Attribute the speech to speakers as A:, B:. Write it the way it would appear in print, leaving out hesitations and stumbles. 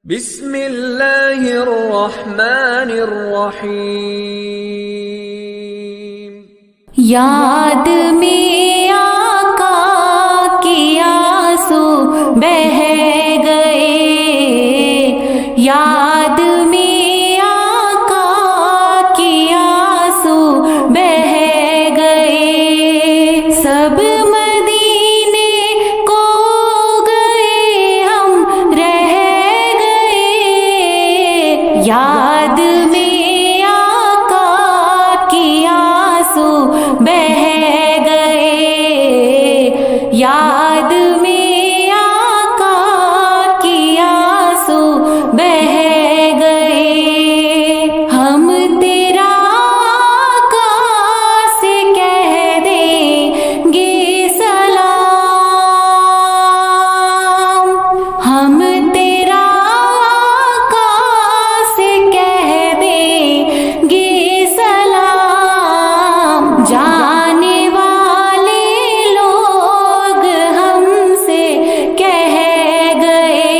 A: बिस्मिल्लाहिर्रहमानिर्रहीम।
B: याद में आका के आंसू बह गए, याद में आका के आंसू बह गए। सब मदीने को गए, हम रह गए। याद में आका के आंसू बह गए, याद में आका के आंसू बह गए। हम तेरा आका से कह देंगे सलाम, हम तेरा आका से कह देंगे सलाम। जाने वाले लोग हमसे कह गए,